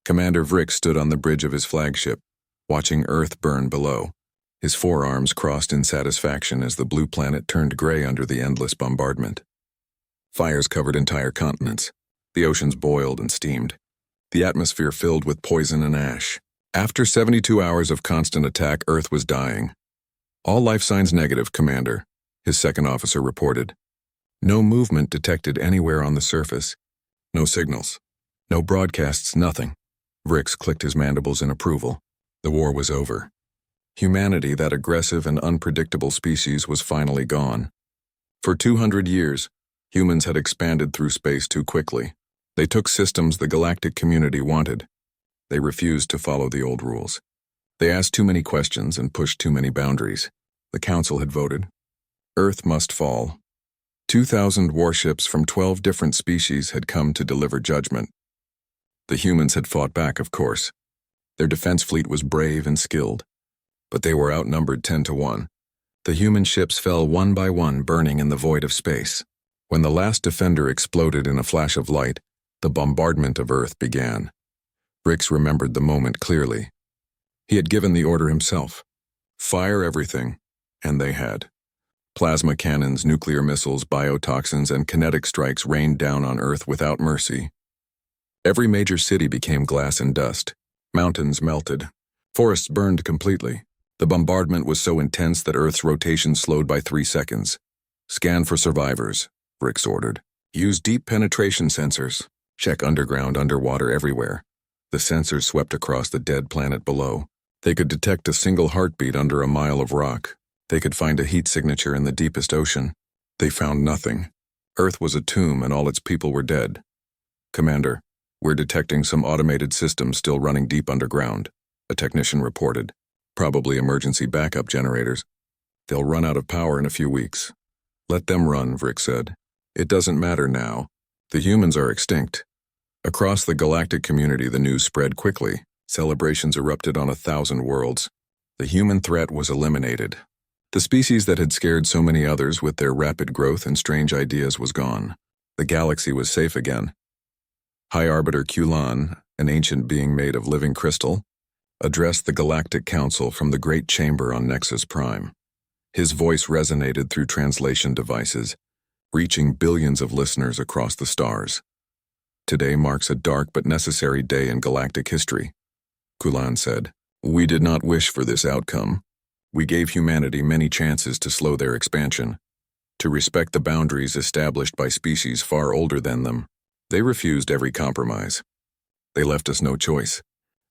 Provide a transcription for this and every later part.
Commander Vrick stood on the bridge of his flagship, watching Earth burn below. His forearms crossed in satisfaction as the blue planet turned gray under the endless bombardment. Fires covered entire continents. The oceans boiled and steamed. The atmosphere filled with poison and ash. After 72 hours of constant attack, Earth was dying. All life signs negative, Commander, his second officer reported. No movement detected anywhere on the surface. No signals. No broadcasts, nothing. Vrix clicked his mandibles in approval. The war was over. Humanity, that aggressive and unpredictable species, was finally gone. For 200 years, humans had expanded through space too quickly. They took systems the galactic community wanted. They refused to follow the old rules. They asked too many questions and pushed too many boundaries. The Council had voted. Earth must fall. 2,000 warships from 12 different species had come to deliver judgment. The humans had fought back, of course. Their defense fleet was brave and skilled. But they were outnumbered 10-1. The human ships fell one by one, burning in the void of space. When the last defender exploded in a flash of light, the bombardment of Earth began. Vrix remembered the moment clearly. He had given the order himself. Fire everything, and they had. Plasma cannons, nuclear missiles, biotoxins, and kinetic strikes rained down on Earth without mercy. Every major city became glass and dust. Mountains melted. Forests burned completely. The bombardment was so intense that Earth's rotation slowed by 3 seconds. Scan for survivors, Vrix ordered. Use deep penetration sensors. Check underground, underwater, everywhere. The sensors swept across the dead planet below. They could detect a single heartbeat under a mile of rock. They could find a heat signature in the deepest ocean. They found nothing. Earth was a tomb and all its people were dead. Commander, we're detecting some automated systems still running deep underground, a technician reported. Probably emergency backup generators. They'll run out of power in a few weeks. Let them run, Vrix said. It doesn't matter now. The humans are extinct. Across the galactic community, the news spread quickly. Celebrations erupted on 1,000 worlds. The human threat was eliminated. The species that had scared so many others with their rapid growth and strange ideas was gone. The galaxy was safe again. High Arbiter Kulan, an ancient being made of living crystal, addressed the Galactic Council from the Great Chamber on Nexus Prime. His voice resonated through translation devices, reaching billions of listeners across the stars. Today marks a dark but necessary day in galactic history, Kulan said. We did not wish for this outcome. We gave humanity many chances to slow their expansion, to respect the boundaries established by species far older than them. They refused every compromise. They left us no choice.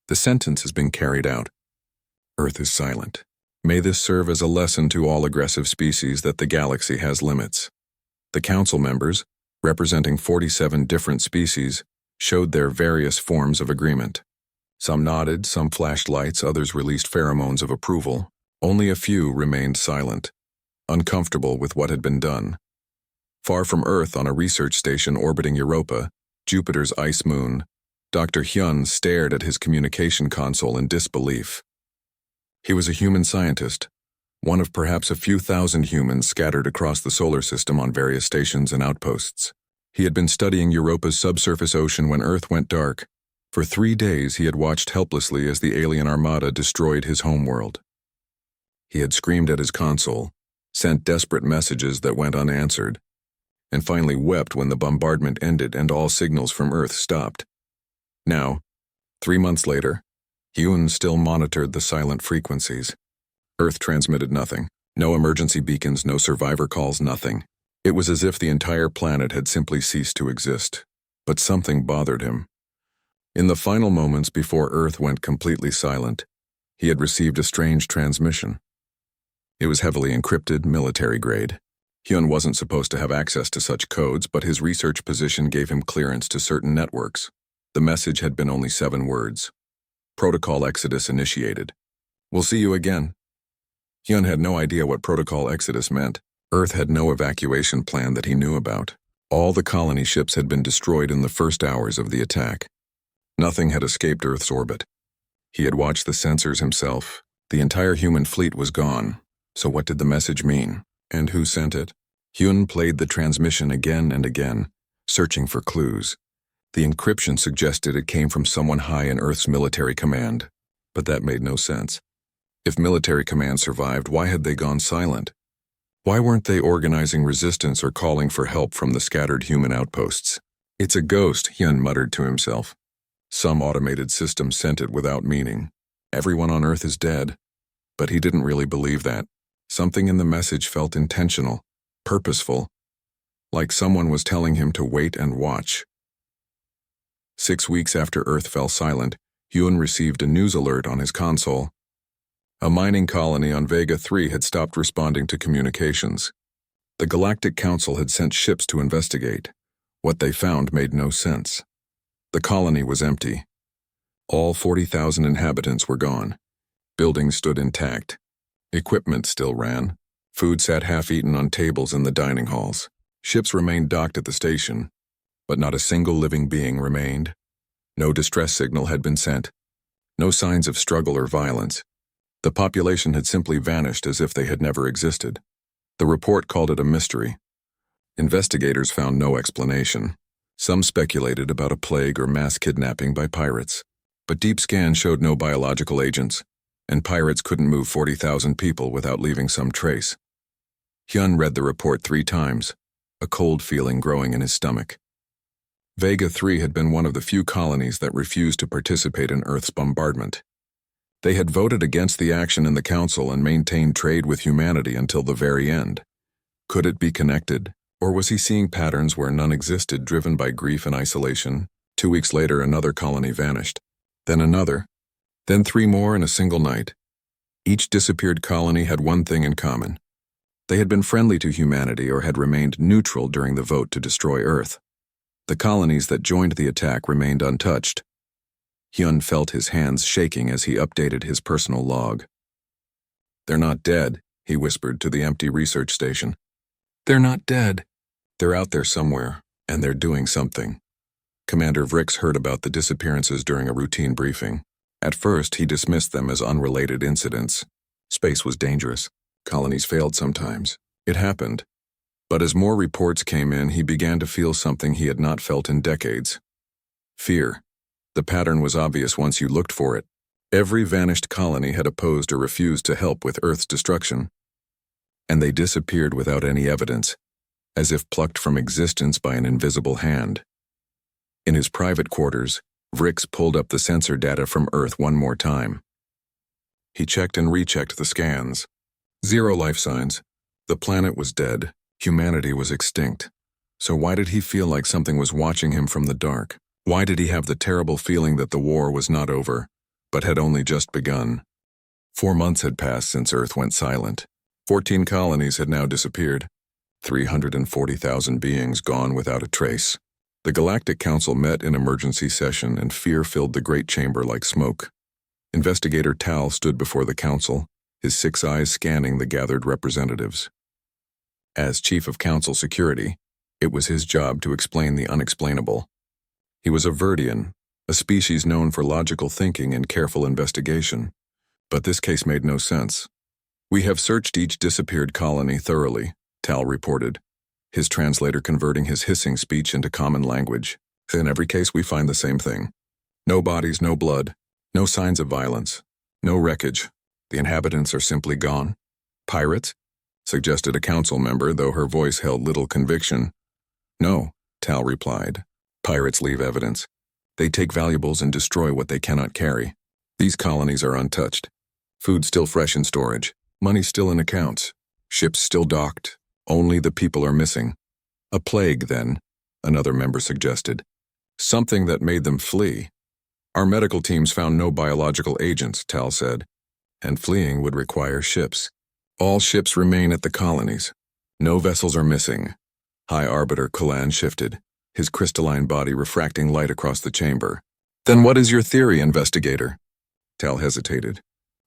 The sentence has been carried out. Earth is silent. May this serve as a lesson to all aggressive species that the galaxy has limits. The council members, representing 47 different species, showed their various forms of agreement. Some nodded, some flashed lights, others released pheromones of approval. Only a few remained silent, uncomfortable with what had been done. Far from Earth, on a research station orbiting Europa, Jupiter's ice moon, Dr. Hyun stared at his communication console in disbelief. He was a human scientist, one of perhaps a few thousand humans scattered across the solar system on various stations and outposts. He had been studying Europa's subsurface ocean when Earth went dark. For 3 days he had watched helplessly as the alien armada destroyed his homeworld. He had screamed at his console, sent desperate messages that went unanswered, and finally wept when the bombardment ended and all signals from Earth stopped. Now, 3 months later, Hyun still monitored the silent frequencies. Earth transmitted nothing. No emergency beacons, no survivor calls, nothing. It was as if the entire planet had simply ceased to exist. But something bothered him. In the final moments before Earth went completely silent, he had received a strange transmission. It was heavily encrypted, military grade. Hyun wasn't supposed to have access to such codes, but his research position gave him clearance to certain networks. The message had been only 7 words. Protocol Exodus initiated. We'll see you again. Hyun had no idea what Protocol Exodus meant. Earth had no evacuation plan that he knew about. All the colony ships had been destroyed in the first hours of the attack. Nothing had escaped Earth's orbit. He had watched the sensors himself. The entire human fleet was gone. So what did the message mean? And who sent it? Hyun played the transmission again and again, searching for clues. The encryption suggested it came from someone high in Earth's military command, but that made no sense. If military command survived, why had they gone silent? Why weren't they organizing resistance or calling for help from the scattered human outposts? It's a ghost, Hyun muttered to himself. Some automated system sent it without meaning. Everyone on Earth is dead. But he didn't really believe that. Something in the message felt intentional, purposeful, like someone was telling him to wait and watch. 6 weeks after Earth fell silent, Hyun received a news alert on his console. A mining colony on Vega 3 had stopped responding to communications. The Galactic Council had sent ships to investigate. What they found made no sense. The colony was empty. All 40,000 inhabitants were gone. Buildings stood intact. Equipment still ran. Food sat half-eaten on tables in the dining halls. Ships remained docked at the station, but not a single living being remained. No distress signal had been sent. No signs of struggle or violence. The population had simply vanished as if they had never existed. The report called it a mystery. Investigators found no explanation. Some speculated about a plague or mass kidnapping by pirates, but deep scans showed no biological agents, and pirates couldn't move 40,000 people without leaving some trace. Hyun read the report 3 times, a cold feeling growing in his stomach. Vega 3 had been one of the few colonies that refused to participate in Earth's bombardment. They had voted against the action in the Council and maintained trade with humanity until the very end. Could it be connected, or was he seeing patterns where none existed, driven by grief and isolation? 2 weeks later, another colony vanished. Then another. Then 3 more in a single night. Each disappeared colony had one thing in common. They had been friendly to humanity or had remained neutral during the vote to destroy Earth. The colonies that joined the attack remained untouched. Hyun felt his hands shaking as he updated his personal log. "They're not dead," he whispered to the empty research station. "They're not dead. They're out there somewhere, and they're doing something." Commander Vrix heard about the disappearances during a routine briefing. At first, he dismissed them as unrelated incidents. Space was dangerous. Colonies failed sometimes. It happened. But as more reports came in, he began to feel something he had not felt in decades. Fear. The pattern was obvious once you looked for it. Every vanished colony had opposed or refused to help with Earth's destruction. And they disappeared without any evidence, as if plucked from existence by an invisible hand. In his private quarters, Vrix pulled up the sensor data from Earth one more time. He checked and rechecked the scans. 0 life signs. The planet was dead. Humanity was extinct. So why did he feel like something was watching him from the dark? Why did he have the terrible feeling that the war was not over, but had only just begun? 4 months had passed since Earth went silent. 14 colonies had now disappeared. 340,000 beings gone without a trace. The Galactic Council met in emergency session, and fear filled the great chamber like smoke. Investigator Tal stood before the council, his 6 eyes scanning the gathered representatives. As Chief of Council Security, it was his job to explain the unexplainable. He was a Verdian, a species known for logical thinking and careful investigation. But this case made no sense. "We have searched each disappeared colony thoroughly," Tal reported, his translator converting his hissing speech into common language. "In every case we find the same thing. No bodies, no blood, no signs of violence, no wreckage. The inhabitants are simply gone." "Pirates?" suggested a council member, though her voice held little conviction. "No," Tal replied. "Pirates leave evidence. They take valuables and destroy what they cannot carry. These colonies are untouched. Food still fresh in storage. Money still in accounts. Ships still docked. Only the people are missing." "A plague, then," another member suggested. "Something that made them flee." "Our medical teams found no biological agents," Tal said, "and fleeing would require ships. All ships remain at the colonies. No vessels are missing." High Arbiter Kalan shifted, his crystalline body refracting light across the chamber. "Then what is your theory, investigator?" Tal hesitated.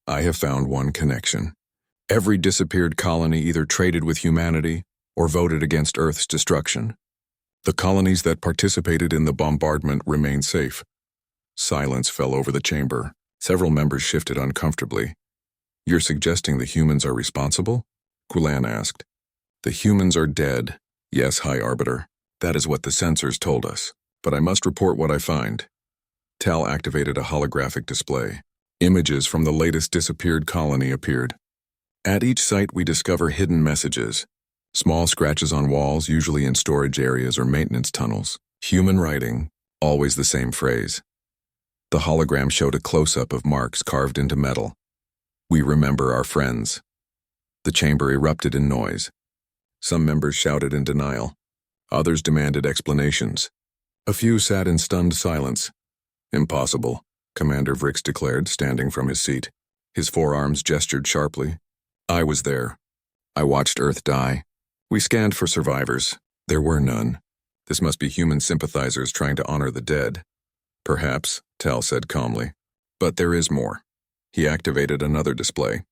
"I have found one connection. Every disappeared colony either traded with humanity or voted against Earth's destruction. The colonies that participated in the bombardment remained safe." Silence fell over the chamber. Several members shifted uncomfortably. "You're suggesting the humans are responsible?" Kulan asked. "The humans are dead. Yes, High Arbiter. That is what the sensors told us. but I must report what I find. Tal activated a holographic display. Images from the latest disappeared colony appeared. At each site, we discover hidden messages. Small scratches on walls, usually in storage areas or maintenance tunnels. Human writing, always the same phrase. The hologram showed a close-up of marks carved into metal. We remember our friends. The chamber erupted in noise. Some members shouted in denial. Others demanded explanations. A few sat in stunned silence. Impossible, Commander Vrix declared, standing from his seat. His forearms gestured sharply. I was there. I watched Earth die. We scanned for survivors. There were none. This must be human sympathizers trying to honor the dead. Perhaps, Tal said calmly. But there is more. He activated another display.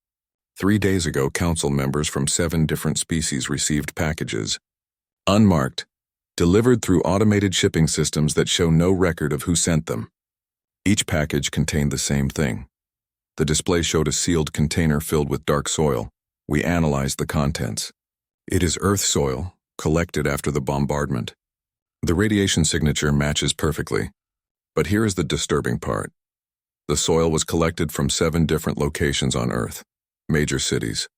3 days ago, council members from 7 different species received packages. Unmarked. Delivered through automated shipping systems that show no record of who sent them. Each package contained the same thing. The display showed a sealed container filled with dark soil. We analyzed the contents. It is Earth soil, collected after the bombardment. The radiation signature matches perfectly. But here is the disturbing part. The soil was collected from 7 different locations on Earth, major cities,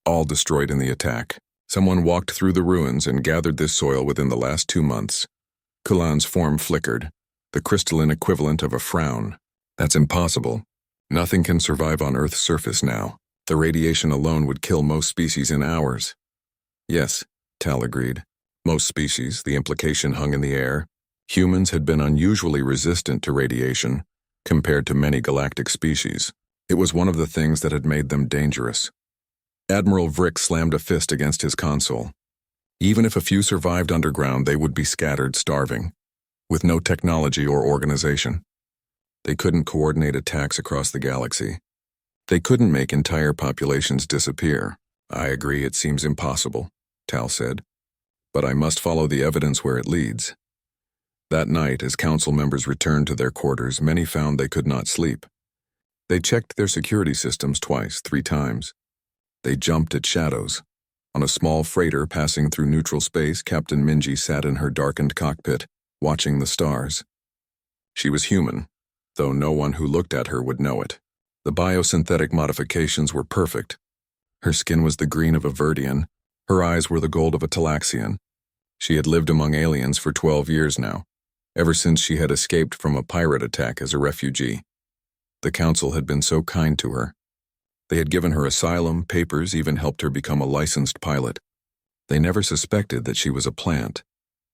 all destroyed in the attack. Someone walked through the ruins and gathered this soil within the last 2 months. Kulan's form flickered, the crystalline equivalent of a frown. That's impossible. Nothing can survive on Earth's surface now. The radiation alone would kill most species in hours. Yes, Tal agreed. Most species, the implication hung in the air. Humans had been unusually resistant to radiation, compared to many galactic species. It was one of the things that had made them dangerous. Admiral Vrix slammed a fist against his console. Even if a few survived underground, they would be scattered, starving, with no technology or organization. They couldn't coordinate attacks across the galaxy. They couldn't make entire populations disappear. I agree, it seems impossible, Tal said. But I must follow the evidence where it leads. That night, as council members returned to their quarters, many found they could not sleep. They checked their security systems twice, 3 times. They jumped at shadows. On a small freighter passing through neutral space, Captain Minji sat in her darkened cockpit, watching the stars. She was human, though no one who looked at her would know it. The biosynthetic modifications were perfect. Her skin was the green of a Verdian. Her eyes were the gold of a Talaxian. She had lived among aliens for 12 years now, ever since she had escaped from a pirate attack as a refugee. The council had been so kind to her. They had given her asylum, papers, even helped her become a licensed pilot. They never suspected that she was a plant,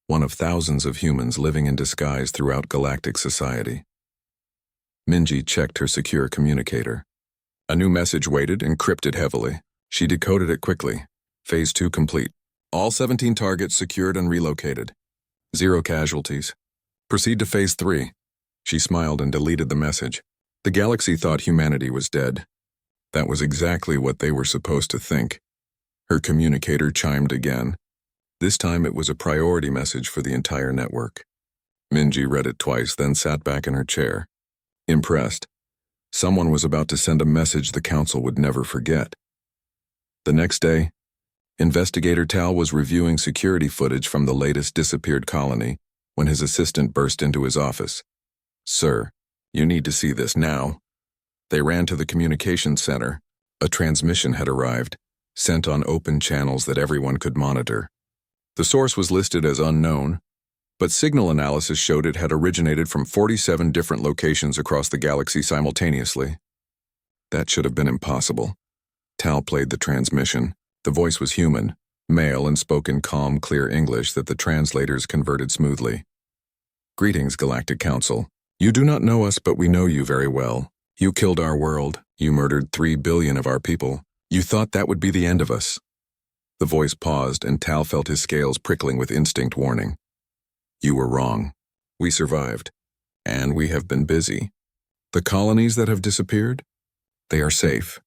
one of thousands of humans living in disguise throughout galactic society. Minji checked her secure communicator. A new message waited, encrypted heavily. She decoded it quickly. Phase 2 complete. All 17 targets secured and relocated. 0 casualties. Proceed to Phase 3. She smiled and deleted the message. The galaxy thought humanity was dead. That was exactly what they were supposed to think. Her communicator chimed again. This time it was a priority message for the entire network. Minji read it twice, then sat back in her chair. Impressed. Someone was about to send a message the council would never forget. The next day, Investigator Tal was reviewing security footage from the latest disappeared colony when his assistant burst into his office. Sir, you need to see this now. They ran to the communications center. A transmission had arrived, sent on open channels that everyone could monitor. The source was listed as unknown, but signal analysis showed it had originated from 47 different locations across the galaxy simultaneously. That should have been impossible. Tal played the transmission. The voice was human, male, and spoke in calm, clear English that the translators converted smoothly. Greetings, Galactic Council. You do not know us, but we know you very well. You killed our world. You murdered 3 billion of our people. You thought that would be the end of us. The voice paused, and Tal felt his scales prickling with instinct warning. You were wrong. We survived. And we have been busy. The colonies that have disappeared? They are safe.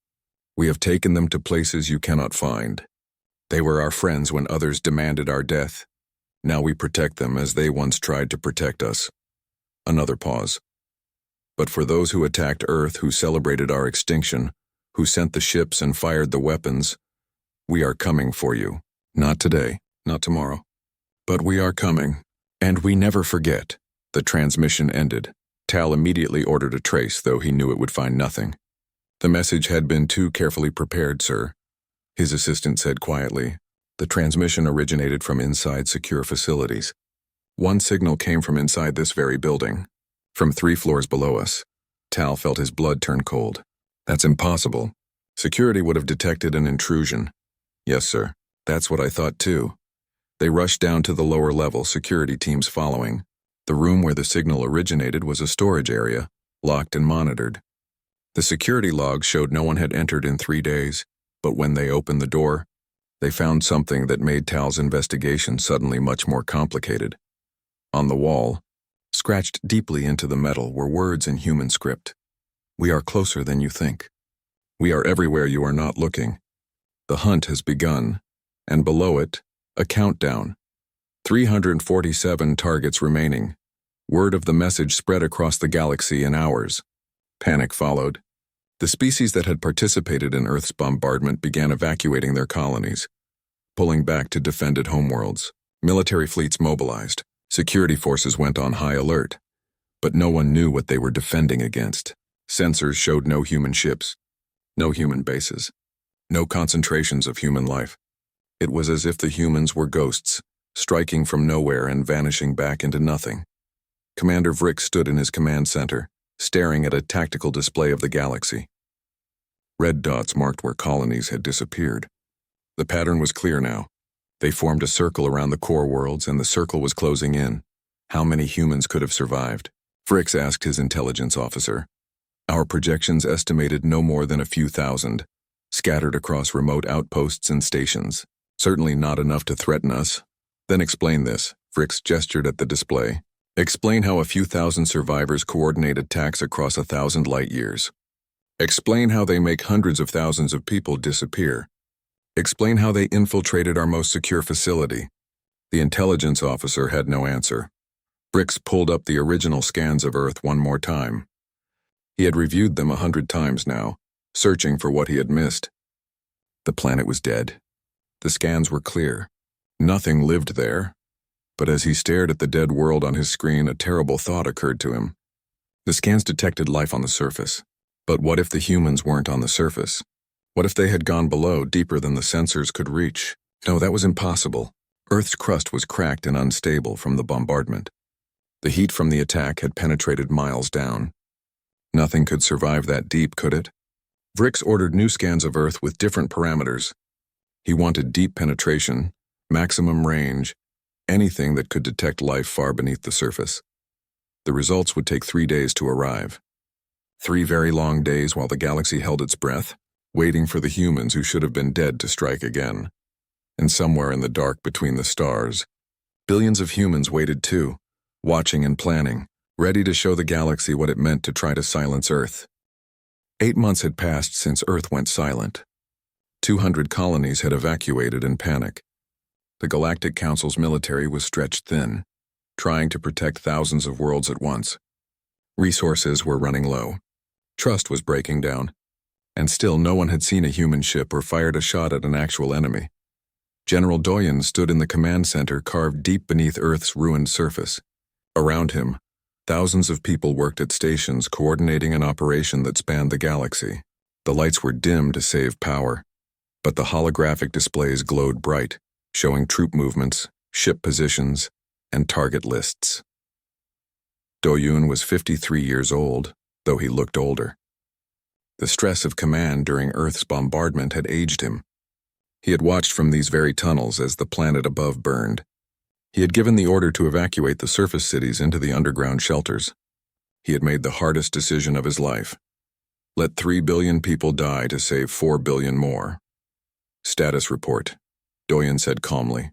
We have taken them to places you cannot find. They were our friends when others demanded our death. Now we protect them as they once tried to protect us. Another pause. But for those who attacked Earth, who celebrated our extinction, who sent the ships and fired the weapons, we are coming for you. Not today, not tomorrow. But we are coming, and we never forget. The transmission ended. Tal immediately ordered a trace, though he knew it would find nothing. The message had been too carefully prepared, sir, his assistant said quietly. The transmission originated from inside secure facilities. One signal came from inside this very building, from 3 floors below us. Tal felt his blood turn cold. That's impossible. Security would have detected an intrusion. Yes, sir. That's what I thought too. They rushed down to the lower level, security teams following. The room where the signal originated was a storage area, locked and monitored. The security logs showed no one had entered in 3 days, but when they opened the door, they found something that made Tal's investigation suddenly much more complicated. On the wall, scratched deeply into the metal, were words in human script. We are closer than you think. We are everywhere you are not looking. The hunt has begun, and below it, a countdown. 347 targets remaining. Word of the message spread across the galaxy in hours. Panic followed. The species that had participated in Earth's bombardment began evacuating their colonies, pulling back to defended homeworlds. Military fleets mobilized. Security forces went on high alert. But no one knew what they were defending against. Sensors showed no human ships, no human bases, no concentrations of human life. It was as if the humans were ghosts, striking from nowhere and vanishing back into nothing. Commander Vrick stood in his command center, staring at a tactical display of the galaxy. Red dots marked where colonies had disappeared. The pattern was clear now. They formed a circle around the core worlds, and the circle was closing in. How many humans could have survived? Vrix asked his intelligence officer. Our projections estimated no more than a few thousand, scattered across remote outposts and stations. Certainly not enough to threaten us. Then explain this. Vrix gestured at the display. Explain how a few thousand survivors coordinate attacks across 1,000 light years. Explain how they make hundreds of thousands of people disappear. Explain how they infiltrated our most secure facility. The intelligence officer had no answer. Vrix pulled up the original scans of Earth one more time. He had reviewed them 100 times now, searching for what he had missed. The planet was dead. The scans were clear. Nothing lived there. But as he stared at the dead world on his screen, a terrible thought occurred to him. The scans detected life on the surface. But what if the humans weren't on the surface? What if they had gone below, deeper than the sensors could reach? No, that was impossible. Earth's crust was cracked and unstable from the bombardment. The heat from the attack had penetrated miles down. Nothing could survive that deep, could it? Vrix ordered new scans of Earth with different parameters. He wanted deep penetration, maximum range, anything that could detect life far beneath the surface. The results would take 3 days to arrive. 3 very long days while the galaxy held its breath, waiting for the humans who should have been dead to strike again. And somewhere in the dark between the stars, billions of humans waited too, watching and planning, ready to show the galaxy what it meant to try to silence Earth. 8 months had passed since Earth went silent. 200 colonies had evacuated in panic. The Galactic Council's military was stretched thin, trying to protect thousands of worlds at once. Resources were running low. Trust was breaking down. And still no one had seen a human ship or fired a shot at an actual enemy. General Doyen stood in the command center carved deep beneath Earth's ruined surface. Around him, thousands of people worked at stations coordinating an operation that spanned the galaxy. The lights were dim to save power, but the holographic displays glowed bright, showing troop movements, ship positions, and target lists. Doyun was 53 years old, though he looked older. The stress of command during Earth's bombardment had aged him. He had watched from these very tunnels as the planet above burned. He had given the order to evacuate the surface cities into the underground shelters. He had made the hardest decision of his life. Let 3 billion people die to save 4 billion more. Status report, Doyen said calmly.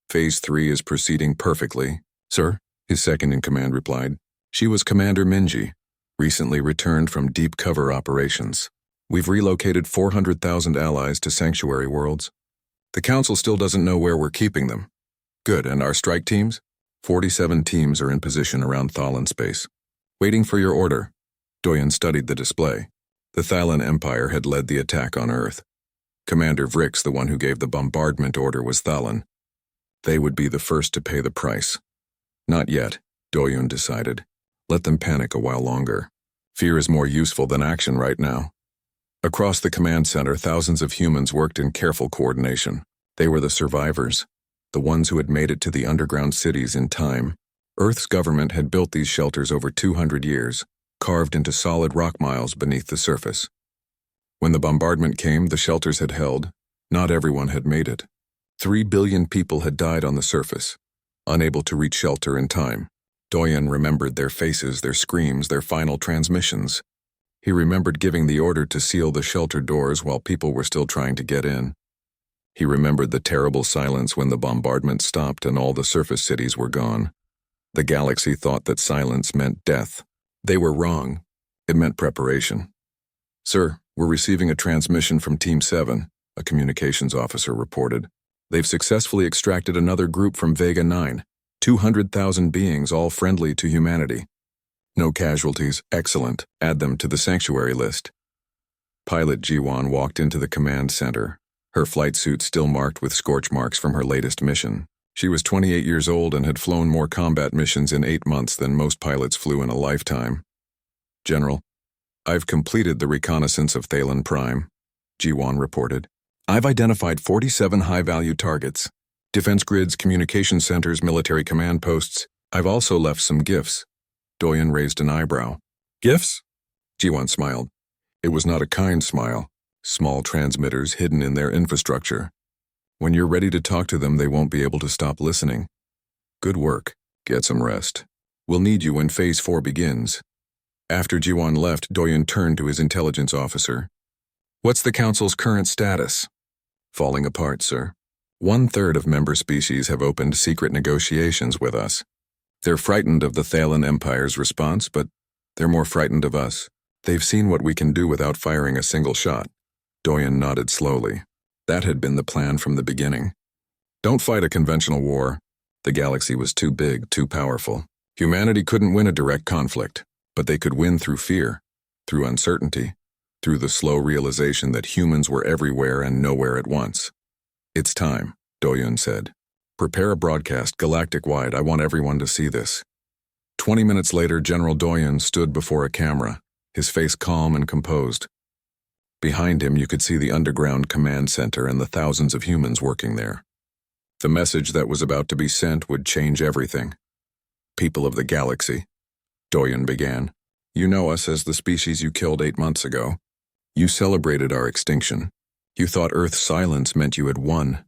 Phase 3 is proceeding perfectly, sir, his second-in-command replied. She was Commander Minji, recently returned from deep cover operations. We've relocated 400,000 allies to sanctuary worlds. The Council still doesn't know where we're keeping them. Good, and our strike teams? 47 teams are in position around Thalan space. Waiting for your order. Doyen studied the display. The Thalan Empire had led the attack on Earth. Commander Vrix, the one who gave the bombardment order, was Thalan. They would be the first to pay the price. Not yet. Doyun decided. Let them panic a while longer. Fear is more useful than action right now. Across the command center, thousands of humans worked in careful coordination. They were the survivors, the ones who had made it to the underground cities in time. Earth's government had built these shelters over 200 years, carved into solid rock miles beneath the surface. When the bombardment came, the shelters had held. Not everyone had made it. 3 billion people had died on the surface, unable to reach shelter in time. Doyun remembered their faces, their screams, their final transmissions. He remembered giving the order to seal the shelter doors while people were still trying to get in. He remembered the terrible silence when the bombardment stopped and all the surface cities were gone. The galaxy thought that silence meant death. They were wrong. It meant preparation. "Sir, we're receiving a transmission from Team 7, a communications officer reported. They've successfully extracted another group from Vega 9. 200,000 beings, all friendly to humanity. No casualties. Excellent. Add them to the sanctuary list." Pilot Jiwan walked into the command center, her flight suit still marked with scorch marks from her latest mission. She was 28 years old and had flown more combat missions in 8 months than most pilots flew in a lifetime. "General, I've completed the reconnaissance of Thalen Prime," Jiwan reported. "I've identified 47 high-value targets. Defense grids, communication centers, military command posts. I've also left some gifts." Doyun raised an eyebrow. "Gifts?" Jiwan smiled. It was not a kind smile. Small transmitters hidden in their infrastructure. When you're ready to talk to them, they won't be able to stop listening. "Good work. Get some rest. We'll need you when Phase 4 begins." After Jiwan left, Doyun turned to his intelligence officer. "What's the Council's current status?" "Falling apart, sir. 1/3 of member species have opened secret negotiations with us. They're frightened of the Thalen Empire's response, but they're more frightened of us. They've seen what we can do without firing a single shot." Doyun nodded slowly. That had been the plan from the beginning. Don't fight a conventional war. The galaxy was too big, too powerful. Humanity couldn't win a direct conflict, but they could win through fear, through uncertainty, through the slow realization that humans were everywhere and nowhere at once. "It's time," Doyun said. "Prepare a broadcast galactic-wide. I want everyone to see this." 20 minutes later, General Doyun stood before a camera, his face calm and composed. Behind him, you could see the underground command center and the thousands of humans working there. The message that was about to be sent would change everything. "People of the galaxy," Doyun began, "you know us as the species you killed 8 months ago. You celebrated our extinction. You thought Earth's silence meant you had won."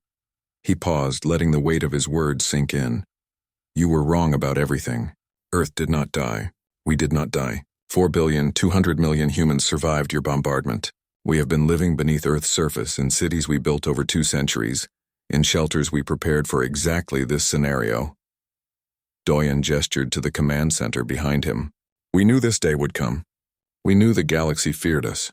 He paused, letting the weight of his words sink in. "You were wrong about everything. Earth did not die. We did not die. 4,200,000,000 humans survived your bombardment. We have been living beneath Earth's surface in cities we built over 2 centuries, in shelters we prepared for exactly this scenario." Doyun gestured to the command center behind him. "We knew this day would come. We knew the galaxy feared us.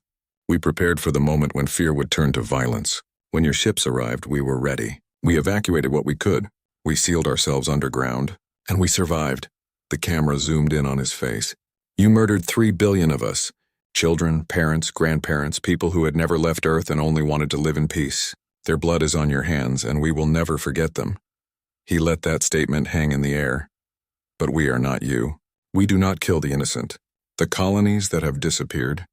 We prepared for the moment when fear would turn to violence. When your ships arrived, we were ready. We evacuated what we could. We sealed ourselves underground. And we survived." The camera zoomed in on his face. "You murdered 3 billion of us. Children, parents, grandparents, people who had never left Earth and only wanted to live in peace. Their blood is on your hands, and we will never forget them." He let that statement hang in the air. "But we are not you. We do not kill the innocent. The colonies that have disappeared,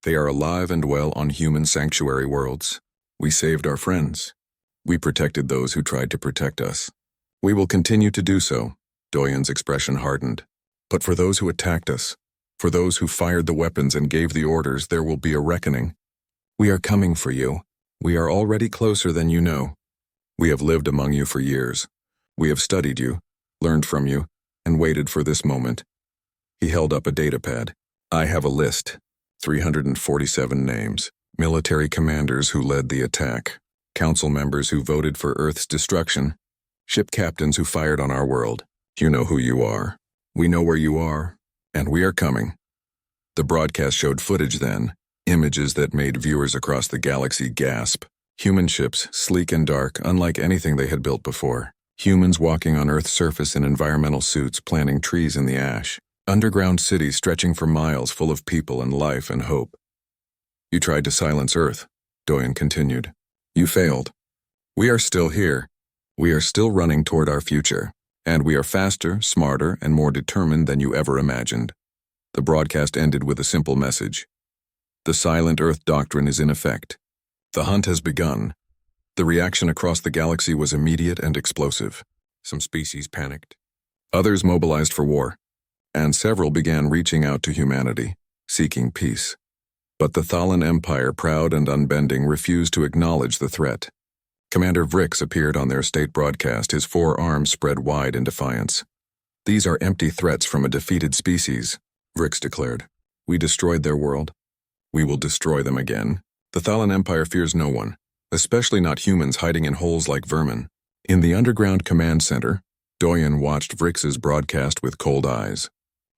they are alive and well on human sanctuary worlds. We saved our friends. We protected those who tried to protect us. We will continue to do so." Doyun's expression hardened. "But for those who attacked us, for those who fired the weapons and gave the orders, there will be a reckoning. We are coming for you. We are already closer than you know. We have lived among you for years. We have studied you, learned from you, and waited for this moment." He held up a datapad. "I have a list. 347 names. Military commanders who led the attack. Council members who voted for Earth's destruction. Ship captains who fired on our world. You know who you are. We know where you are. And we are coming." The broadcast showed footage then, images that made viewers across the galaxy gasp. Human ships, sleek and dark, unlike anything they had built before. Humans walking on Earth's surface in environmental suits, planting trees in the ash. Underground cities stretching for miles full of people and life and hope. "You tried to silence Earth," Doyun continued. "You failed. We are still here. We are still running toward our future. And we are faster, smarter, and more determined than you ever imagined. The broadcast ended with a simple message. The Silent Earth Doctrine is in effect. The hunt has begun. The reaction across the galaxy was immediate and explosive. Some species panicked. Others mobilized for war. And several began reaching out to humanity, seeking peace. But the Thalan Empire, proud and unbending, refused to acknowledge the threat. Commander Vrix appeared on their state broadcast, his 4 arms spread wide in defiance. These are empty threats from a defeated species, Vrix declared. We destroyed their world. We will destroy them again. The Thalan Empire fears no one, especially not humans hiding in holes like vermin. In the underground command center, Doyen watched Vrix's broadcast with cold eyes.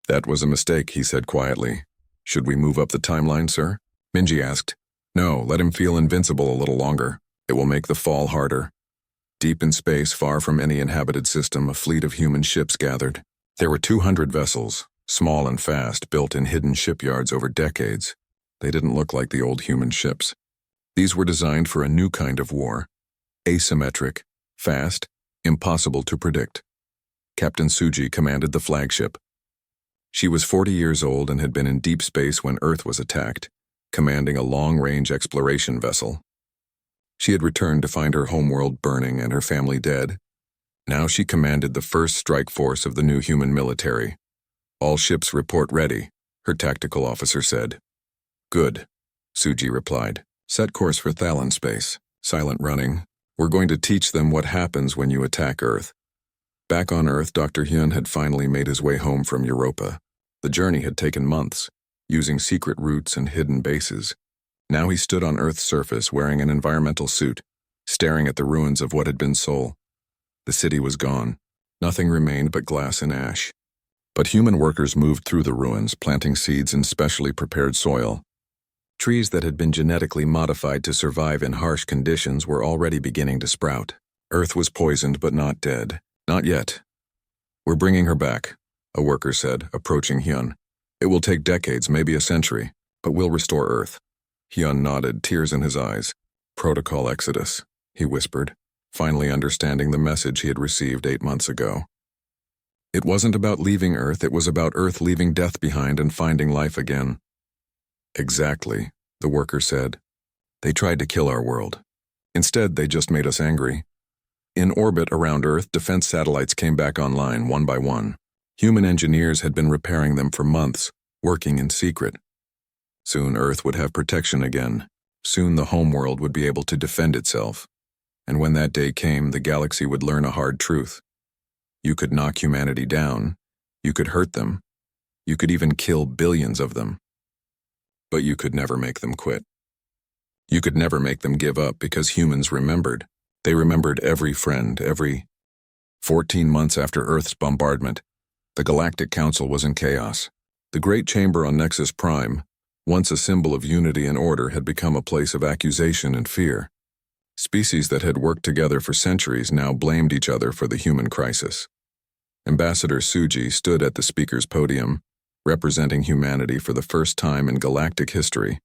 That was a mistake, he said quietly. Should we move up the timeline, sir? Minji asked. No, let him feel invincible a little longer. It will make the fall harder. Deep in space, far from any inhabited system, a fleet of human ships gathered. There were 200 vessels, small and fast, built in hidden shipyards over decades. They didn't look like the old human ships. These were designed for a new kind of war. Asymmetric, fast, impossible to predict. Captain Suji commanded the flagship. She was 40 years old and had been in deep space when Earth was attacked, commanding a long-range exploration vessel. She had returned to find her homeworld burning and her family dead. Now she commanded the first strike force of the new human military. All ships report ready, her tactical officer said. Good, Suji replied. Set course for Thalan space. Silent running. We're going to teach them what happens when you attack Earth. Back on Earth, Dr. Hyun had finally made his way home from Europa. The journey had taken months, using secret routes and hidden bases. Now he stood on Earth's surface wearing an environmental suit, staring at the ruins of what had been Seoul. The city was gone. Nothing remained but glass and ash. But human workers moved through the ruins, planting seeds in specially prepared soil. Trees that had been genetically modified to survive in harsh conditions were already beginning to sprout. Earth was poisoned but not dead. Not yet. We're bringing her back, a worker said, approaching Hyun. It will take decades, maybe a century, but we'll restore Earth. Hyun nodded, tears in his eyes. Protocol Exodus, he whispered, finally understanding the message he had received 8 months ago. It wasn't about leaving Earth, it was about Earth leaving death behind and finding life again. Exactly, the worker said. They tried to kill our world. Instead, they just made us angry. In orbit around Earth, defense satellites came back online one by one. Human engineers had been repairing them for months, working in secret. Soon Earth would have protection again. Soon the homeworld would be able to defend itself. And when that day came, the galaxy would learn a hard truth. You could knock humanity down. You could hurt them. You could even kill billions of them. But you could never make them quit. You could never make them give up because humans remembered. They remembered every friend, 14 months after Earth's bombardment, the Galactic Council was in chaos. The Great Chamber on Nexus Prime, once a symbol of unity and order, had become a place of accusation and fear. Species that had worked together for centuries now blamed each other for the human crisis. Ambassador Suji stood at the speaker's podium, representing humanity for the first time in galactic history.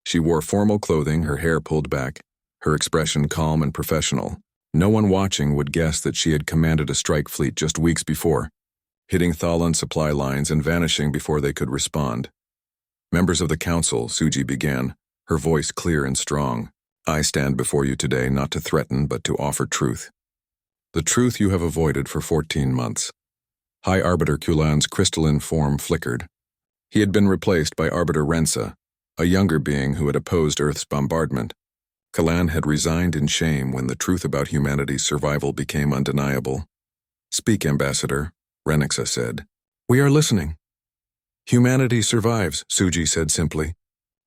She wore formal clothing, her hair pulled back, her expression calm and professional. No one watching would guess that she had commanded a strike fleet just weeks before, hitting Thalan supply lines and vanishing before they could respond. Members of the council, Suji began, her voice clear and strong. I stand before you today not to threaten but to offer truth. The truth you have avoided for 14 months. High Arbiter Kulan's crystalline form flickered. He had been replaced by Arbiter Rensa, a younger being who had opposed Earth's bombardment. Kulan had resigned in shame when the truth about humanity's survival became undeniable. Speak, Ambassador, Renixa said. We are listening. Humanity survives, Suji said simply.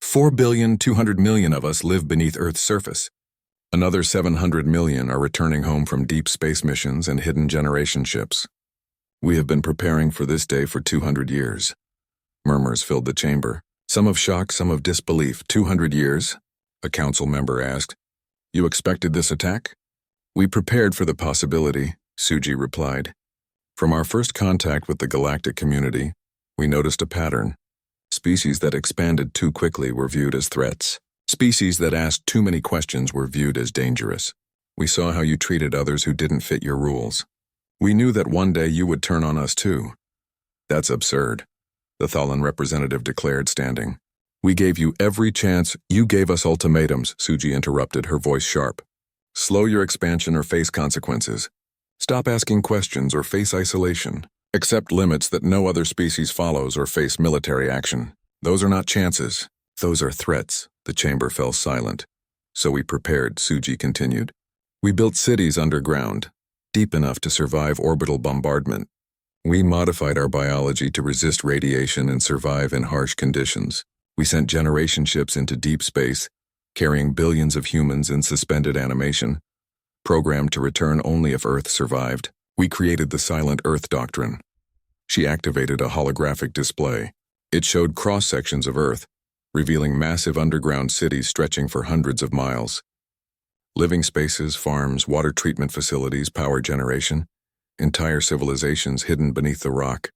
4,200,000,000 of us live beneath Earth's surface. Another 700 million are returning home from deep space missions and hidden generation ships. We have been preparing for this day for 200 years. Murmurs filled the chamber, some of shock, some of disbelief. 200 years? A council member asked. You expected this attack? We prepared for the possibility, Suji replied. From our first contact with the galactic community, we noticed a pattern. Species that expanded too quickly were viewed as threats. Species that asked too many questions were viewed as dangerous. We saw how you treated others who didn't fit your rules. We knew that one day you would turn on us too. That's absurd, the Thalan representative declared, standing. We gave you every chance. You gave us ultimatums, Suji interrupted, her voice sharp. Slow your expansion or face consequences. Stop asking questions or face isolation. Accept limits that no other species follows or face military action. Those are not chances. Those are threats. The chamber fell silent. So we prepared, Suji continued. We built cities underground, deep enough to survive orbital bombardment. We modified our biology to resist radiation and survive in harsh conditions. We sent generation ships into deep space, carrying billions of humans in suspended animation, programmed to return only if Earth survived. We created the Silent Earth Doctrine. She activated a holographic display. It showed cross-sections of Earth, revealing massive underground cities stretching for hundreds of miles. Living spaces, farms, water treatment facilities, power generation, entire civilizations hidden beneath the rock.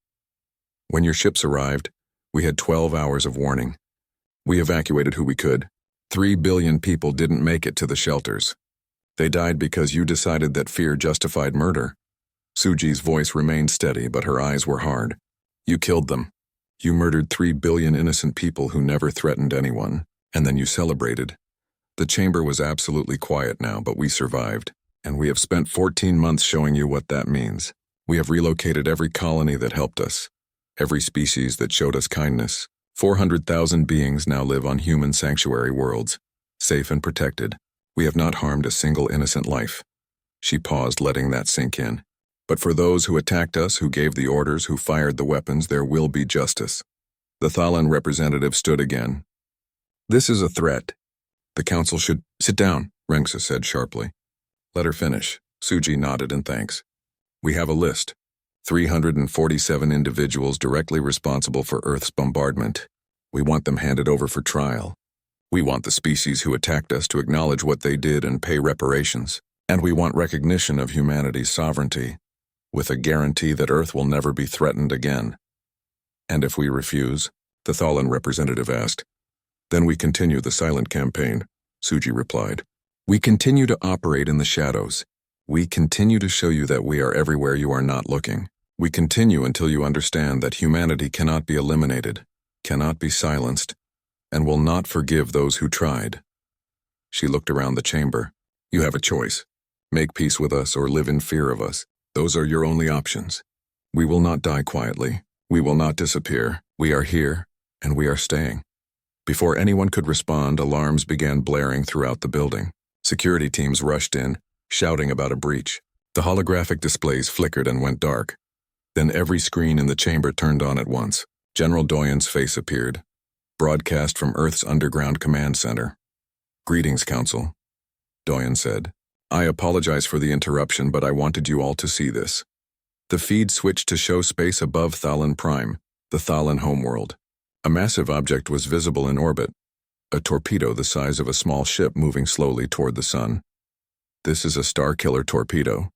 When your ships arrived, we had 12 hours of warning. We evacuated who we could. 3 billion people didn't make it to the shelters. They died because you decided that fear justified murder. Suji's voice remained steady, but her eyes were hard. You killed them. You murdered 3 billion innocent people who never threatened anyone, and then you celebrated. The chamber was absolutely quiet now, but we survived, and we have spent 14 months showing you what that means. We have relocated every colony that helped us, every species that showed us kindness. 400,000 beings now live on human sanctuary worlds, safe and protected. We have not harmed a single innocent life. She paused, letting that sink in. But for those who attacked us, who gave the orders, who fired the weapons, there will be justice. The Thalan representative stood again. This is a threat. The council should sit down, Rengsa said sharply. Let her finish. Suji nodded in thanks. We have a list. 347 individuals directly responsible for Earth's bombardment. We want them handed over for trial. We want the species who attacked us to acknowledge what they did and pay reparations. And we want recognition of humanity's sovereignty, with a guarantee that Earth will never be threatened again. And if we refuse, the Thalan representative asked, then we continue the silent campaign, Suji replied. We continue to operate in the shadows. We continue to show you that we are everywhere you are not looking. We continue until you understand that humanity cannot be eliminated, cannot be silenced, and will not forgive those who tried. She looked around the chamber. You have a choice. Make peace with us or live in fear of us. Those are your only options. We will not die quietly. We will not disappear. We are here, and we are staying. Before anyone could respond, alarms began blaring throughout the building. Security teams rushed in, shouting about a breach. The holographic displays flickered and went dark. Then every screen in the chamber turned on at once. General Doyen's face appeared, broadcast from Earth's underground command center. Greetings, Council, Doyen said. I apologize for the interruption, but I wanted you all to see this. The feed switched to show space above Thalan Prime, the Thalan homeworld. A massive object was visible in orbit, a torpedo the size of a small ship moving slowly toward the sun. This is a Starkiller torpedo,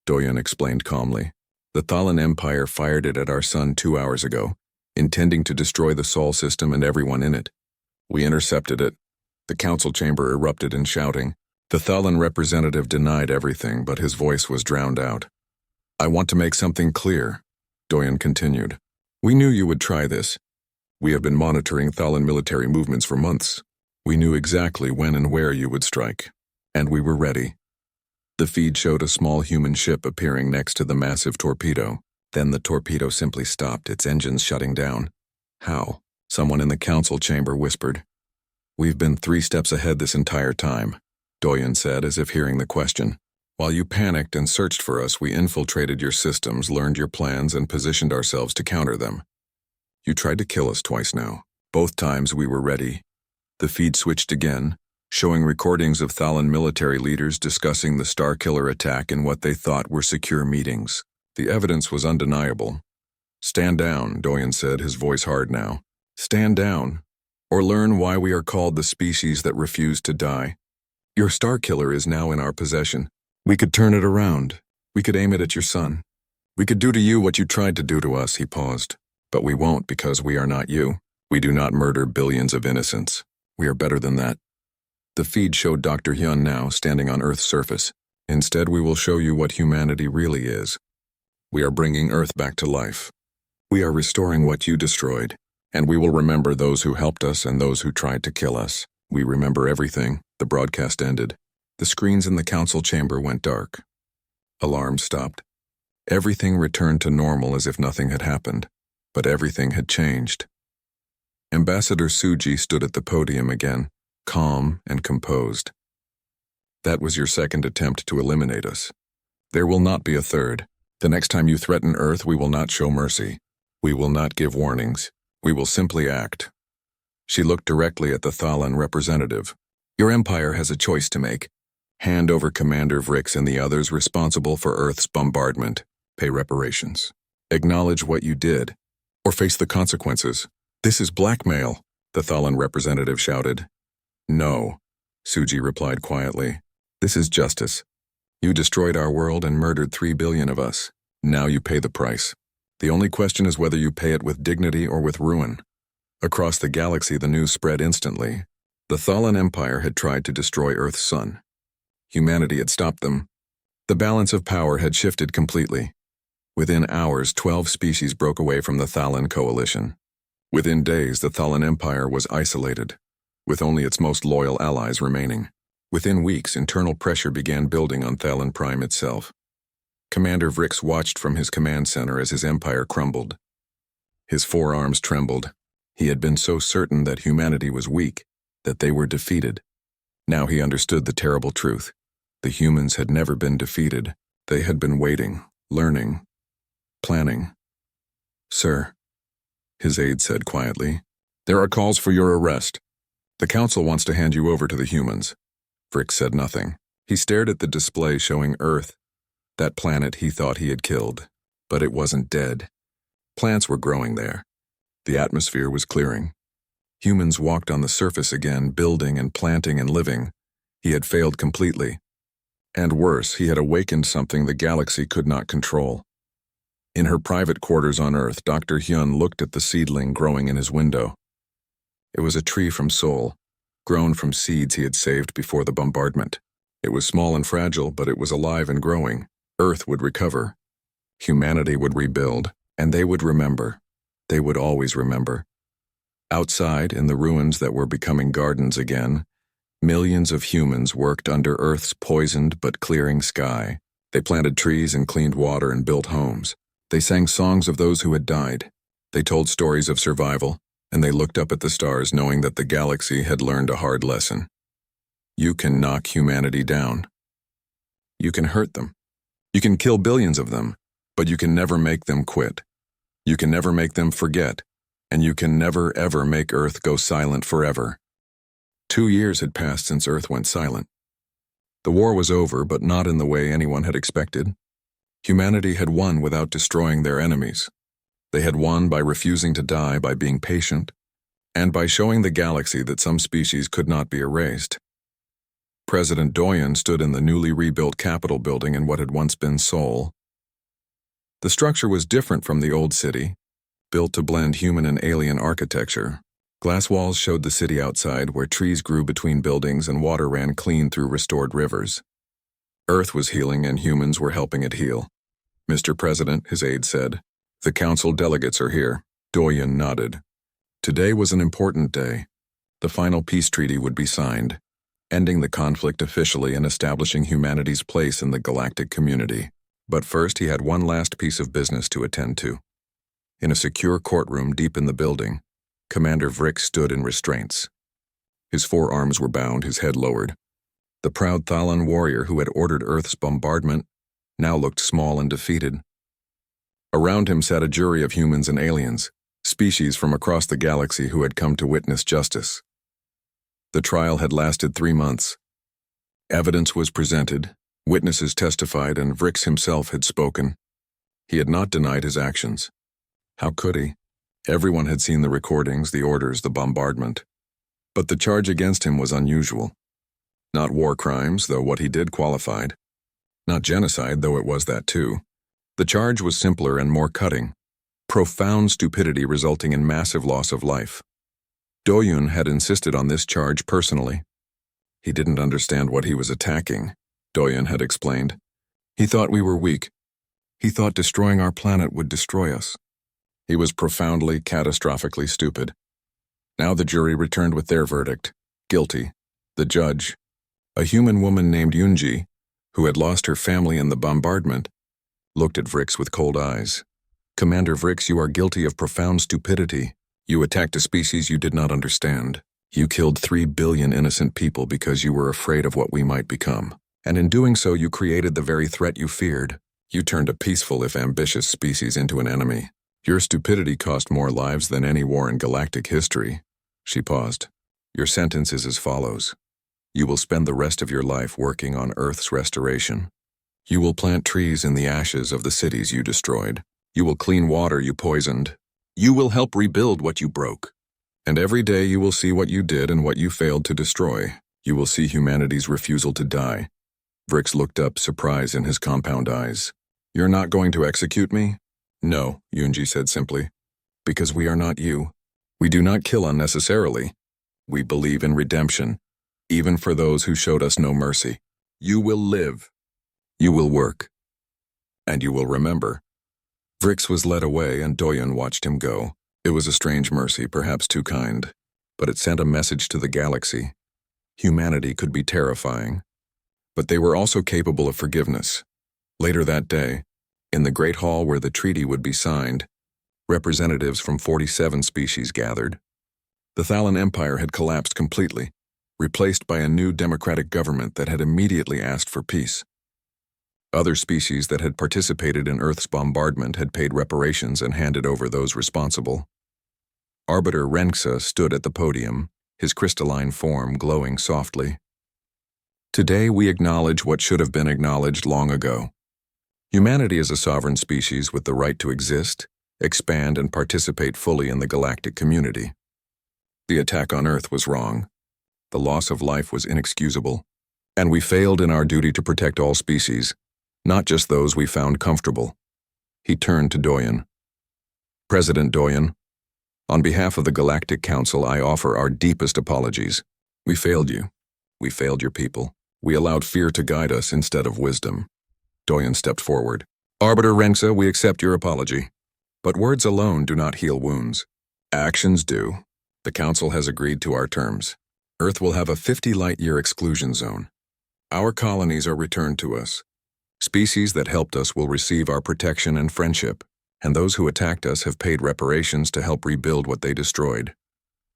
Doyen explained calmly. The Thalan Empire fired it at our sun 2 hours ago, intending to destroy the Sol system and everyone in it. We intercepted it. The council chamber erupted in shouting. The Thalan representative denied everything, but his voice was drowned out. I want to make something clear, Doyen continued. We knew you would try this. We have been monitoring Thalan military movements for months. We knew exactly when and where you would strike, and we were ready. The feed showed a small human ship appearing next to the massive torpedo. Then the torpedo simply stopped, its engines shutting down. How? Someone in the council chamber whispered. We've been 3 steps ahead this entire time, Doyen said, as if hearing the question. While you panicked and searched for us, we infiltrated your systems, learned your plans, and positioned ourselves to counter them. You tried to kill us twice now. Both times we were ready. The feed switched again, showing recordings of Thalan military leaders discussing the Starkiller attack in what they thought were secure meetings. The evidence was undeniable. Stand down, Doyen said, his voice hard now. Stand down, or learn why we are called the species that refuse to die. Your Starkiller is now in our possession. We could turn it around. We could aim it at your son. We could do to you what you tried to do to us, he paused. But we won't, because we are not you. We do not murder billions of innocents. We are better than that. The feed showed Dr. Hyun now standing on Earth's surface. Instead, we will show you what humanity really is. We are bringing Earth back to life. We are restoring what you destroyed, and we will remember those who helped us and those who tried to kill us. We remember everything." The broadcast ended. The screens in the council chamber went dark. Alarms stopped. Everything returned to normal as if nothing had happened, but everything had changed. Ambassador Suji stood at the podium again, calm and composed. "That was your second attempt to eliminate us. There will not be a third. The next time you threaten Earth, we will not show mercy. We will not give warnings. We will simply act." She looked directly at the Thalan representative. "Your empire has a choice to make. Hand over Commander Vrix and the others responsible for Earth's bombardment. Pay reparations. Acknowledge what you did, or face the consequences. This is blackmail," the Thalan representative shouted. "No," Suji replied quietly. "This is justice. You destroyed our world and murdered 3 billion of us. Now you pay the price. The only question is whether you pay it with dignity or with ruin." Across the galaxy, the news spread instantly. The Thalan Empire had tried to destroy Earth's sun. Humanity had stopped them. The balance of power had shifted completely. Within hours, 12 species broke away from the Thalan coalition. Within days, the Thalan Empire was isolated, with only its most loyal allies remaining. Within weeks, internal pressure began building on Thalan Prime itself. Commander Vrix watched from his command center as his empire crumbled. His forearms trembled. He had been so certain that humanity was weak, that they were defeated. Now he understood the terrible truth. The humans had never been defeated. They had been waiting, learning, planning. "Sir," his aide said quietly, "there are calls for your arrest. The council wants to hand you over to the humans." Vrix said nothing. He stared at the display showing Earth, that planet he thought he had killed. But it wasn't dead. Plants were growing there. The atmosphere was clearing. Humans walked on the surface again, building and planting and living. He had failed completely. And worse, he had awakened something the galaxy could not control. In her private quarters on Earth, Dr. Hyun looked at the seedling growing in his window. It was a tree from Seoul, grown from seeds he had saved before the bombardment. It was small and fragile, but it was alive and growing. Earth would recover. Humanity would rebuild, and they would remember. They would always remember. Outside, in the ruins that were becoming gardens again, millions of humans worked under Earth's poisoned but clearing sky. They planted trees and cleaned water and built homes. They sang songs of those who had died. They told stories of survival, and they looked up at the stars knowing that the galaxy had learned a hard lesson. You can knock humanity down. You can hurt them. You can kill billions of them, but you can never make them quit. You can never make them forget, and you can never ever make Earth go silent forever. 2 years had passed since Earth went silent. The war was over, but not in the way anyone had expected. Humanity had won without destroying their enemies. They had won by refusing to die, by being patient, and by showing the galaxy that some species could not be erased. President Doyen stood in the newly rebuilt Capitol building in what had once been Seoul. The structure was different from the old city, built to blend human and alien architecture. Glass walls showed the city outside, where trees grew between buildings and water ran clean through restored rivers. Earth was healing and humans were helping it heal. "Mr. President," his aide said, "the council delegates are here." Doyen nodded. Today was an important day. The final peace treaty would be signed, ending the conflict officially and establishing humanity's place in the galactic community. But first he had one last piece of business to attend to. In a secure courtroom deep in the building, Commander Vrix stood in restraints. His forearms were bound, his head lowered. The proud Thalan warrior who had ordered Earth's bombardment now looked small and defeated. Around him sat a jury of humans and aliens, species from across the galaxy who had come to witness justice. The trial had lasted 3 months. Evidence was presented, witnesses testified, and Vrix himself had spoken. He had not denied his actions. How could he? Everyone had seen the recordings, the orders, the bombardment. But the charge against him was unusual. Not war crimes, though what he did qualified. Not genocide, though it was that too. The charge was simpler and more cutting. Profound stupidity resulting in massive loss of life. Doyun had insisted on this charge personally. He didn't understand what he was attacking, Doyun had explained. He thought we were weak. He thought destroying our planet would destroy us. He was profoundly, catastrophically stupid. Now the jury returned with their verdict. Guilty. The judge, a human woman named Yunji, who had lost her family in the bombardment, looked at Vrix with cold eyes. Commander Vrix, you are guilty of profound stupidity. You attacked a species you did not understand. You killed 3 billion innocent people because you were afraid of what we might become. And in doing so, you created the very threat you feared. You turned a peaceful, if ambitious, species into an enemy. Your stupidity cost more lives than any war in galactic history. She paused. Your sentence is as follows. You will spend the rest of your life working on Earth's restoration. You will plant trees in the ashes of the cities you destroyed. You will clean water you poisoned. You will help rebuild what you broke. And every day you will see what you did and what you failed to destroy. You will see humanity's refusal to die. Vrix looked up, surprise in his compound eyes. You're not going to execute me? No, Yunji said simply. Because we are not you. We do not kill unnecessarily. We believe in redemption, even for those who showed us no mercy. You will live. You will work. And you will remember. Vrix was led away and Doyen watched him go. It was a strange mercy, perhaps too kind, but it sent a message to the galaxy. Humanity could be terrifying, but they were also capable of forgiveness. Later that day, in the Great Hall where the treaty would be signed, representatives from 47 species gathered. The Thalan Empire had collapsed completely, replaced by a new democratic government that had immediately asked for peace. Other species that had participated in Earth's bombardment had paid reparations and handed over those responsible. Arbiter Renksa stood at the podium, his crystalline form glowing softly. Today we acknowledge what should have been acknowledged long ago. Humanity is a sovereign species with the right to exist, expand, and participate fully in the galactic community. The attack on Earth was wrong. The loss of life was inexcusable. And we failed in our duty to protect all species, not just those we found comfortable. He turned to Doyen. President Doyen, on behalf of the Galactic Council, I offer our deepest apologies. We failed you. We failed your people. We allowed fear to guide us instead of wisdom. Doyen stepped forward. Arbiter Renksa, we accept your apology. But words alone do not heal wounds. Actions do. The Council has agreed to our terms. Earth will have a 50-light-year exclusion zone. Our colonies are returned to us. Species that helped us will receive our protection and friendship, and those who attacked us have paid reparations to help rebuild what they destroyed.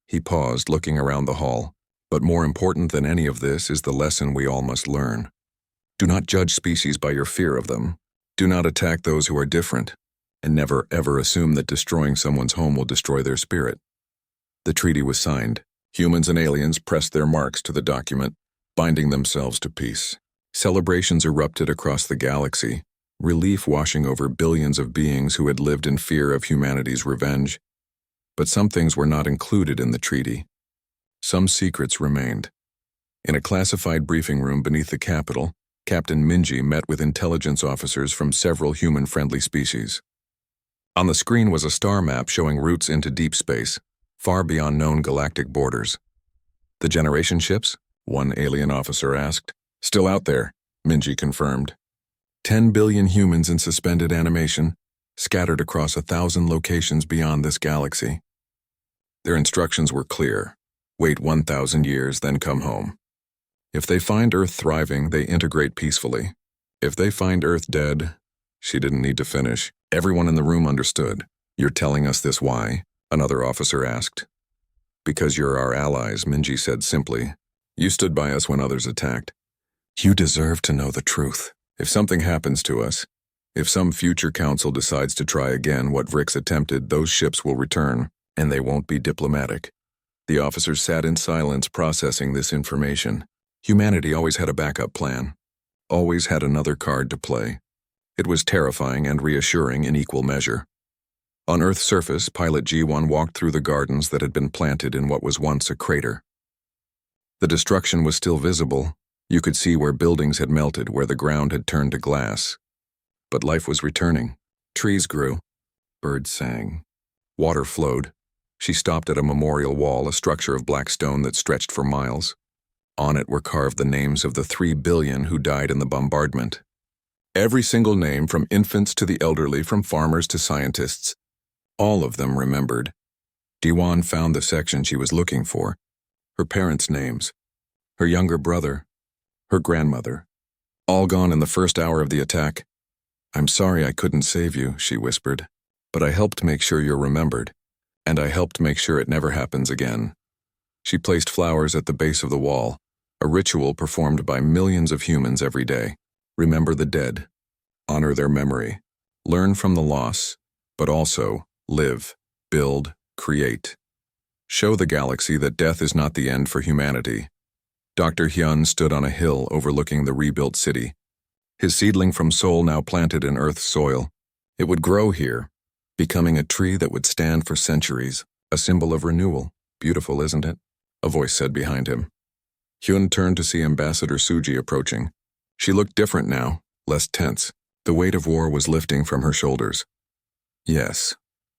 He paused, looking around the hall. But more important than any of this is the lesson we all must learn. Do not judge species by your fear of them. Do not attack those who are different, and never ever assume that destroying someone's home will destroy their spirit. The treaty was signed. Humans and aliens pressed their marks to the document, binding themselves to peace. Celebrations erupted across the galaxy, relief washing over billions of beings who had lived in fear of humanity's revenge. But some things were not included in the treaty. Some secrets remained. In a classified briefing room beneath the Capitol, Captain Minji met with intelligence officers from several human-friendly species. On the screen was a star map showing routes into deep space, far beyond known galactic borders. The generation ships? One alien officer asked. Still out there, Minji confirmed. 10 billion humans in suspended animation, scattered across 1,000 locations beyond this galaxy. Their instructions were clear. Wait 1,000 years, then come home. If they find Earth thriving, they integrate peacefully. If they find Earth dead, she didn't need to finish. Everyone in the room understood. You're telling us this why? Another officer asked. Because you're our allies, Minji said simply. You stood by us when others attacked. You deserve to know the truth. If something happens to us, if some future council decides to try again what Vrix attempted, those ships will return, and they won't be diplomatic. The officers sat in silence processing this information. Humanity always had a backup plan, always had another card to play. It was terrifying and reassuring in equal measure. On Earth's surface, Pilot G1 walked through the gardens that had been planted in what was once a crater. The destruction was still visible. You could see where buildings had melted, where the ground had turned to glass. But life was returning. Trees grew. Birds sang. Water flowed. She stopped at a memorial wall, a structure of black stone that stretched for miles. On it were carved the names of the 3 billion who died in the bombardment. Every single name, from infants to the elderly, from farmers to scientists. All of them remembered. Diwan found the section she was looking for. Her parents' names. Her younger brother. Her grandmother. All gone in the first hour of the attack. "I'm sorry I couldn't save you," she whispered. "But I helped make sure you're remembered. And I helped make sure it never happens again." She placed flowers at the base of the wall, a ritual performed by millions of humans every day. Remember the dead. Honor their memory. Learn from the loss, but also live, build, create. Show the galaxy that death is not the end for humanity. Dr. Hyun stood on a hill overlooking the rebuilt city. His seedling from Seoul now planted in Earth's soil. It would grow here, becoming a tree that would stand for centuries, a symbol of renewal. "Beautiful, isn't it?" a voice said behind him. Hyun turned to see Ambassador Suji approaching. She looked different now, less tense. The weight of war was lifting from her shoulders. "Yes,"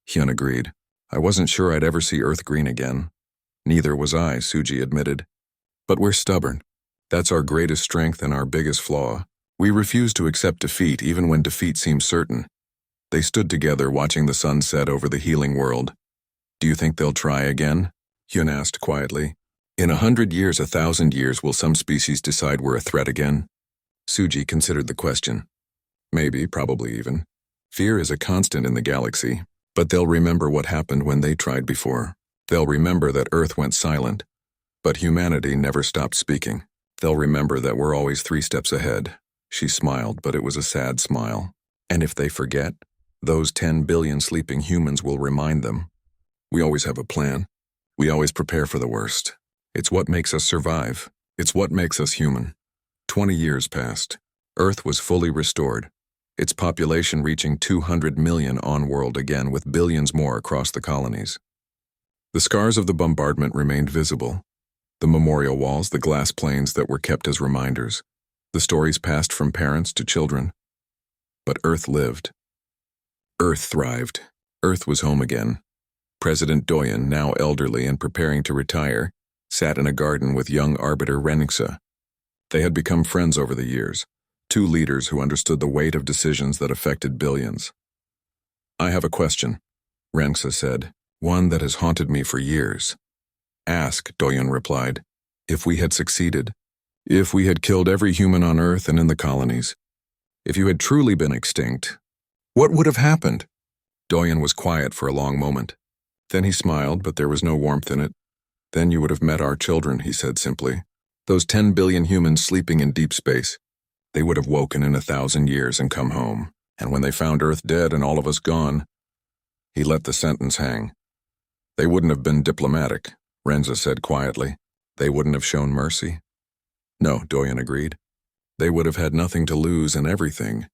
Hyun agreed. "I wasn't sure I'd ever see Earth green again." "Neither was I," Suji admitted. "But we're stubborn. That's our greatest strength and our biggest flaw. We refuse to accept defeat even when defeat seems certain." They stood together watching the sun set over the healing world. "Do you think they'll try again?" Hyun asked quietly. "In 100 years, 1,000 years, will some species decide we're a threat again?" Suji considered the question. "Maybe, probably even. Fear is a constant in the galaxy, but they'll remember what happened when they tried before. They'll remember that Earth went silent, but humanity never stopped speaking. They'll remember that we're always 3 steps ahead." She smiled, but it was a sad smile. "And if they forget, those 10 billion sleeping humans will remind them. We always have a plan. We always prepare for the worst. It's what makes us survive. It's what makes us human." 20 years passed. Earth was fully restored, its population reaching 200 million on-world again, with billions more across the colonies. The scars of the bombardment remained visible. The memorial walls, the glass planes that were kept as reminders. The stories passed from parents to children. But Earth lived. Earth thrived. Earth was home again. President Doyen, now elderly and preparing to retire, sat in a garden with young Arbiter Renxa. They had become friends over the years, 2 leaders who understood the weight of decisions that affected billions. "I have a question," Renxa said, "one that has haunted me for years." "Ask," Doyen replied. "If we had succeeded, if we had killed every human on Earth and in the colonies, if you had truly been extinct, what would have happened?" Doyen was quiet for a long moment. Then he smiled, but there was no warmth in it. "Then you would have met our children," he said simply. "Those 10 billion humans sleeping in deep space. They would have woken in 1,000 years and come home. And when they found Earth dead and all of us gone..." He let the sentence hang. "They wouldn't have been diplomatic," Renxa said quietly. "They wouldn't have shown mercy." "No," Doyen agreed. "They would have had nothing to lose and everything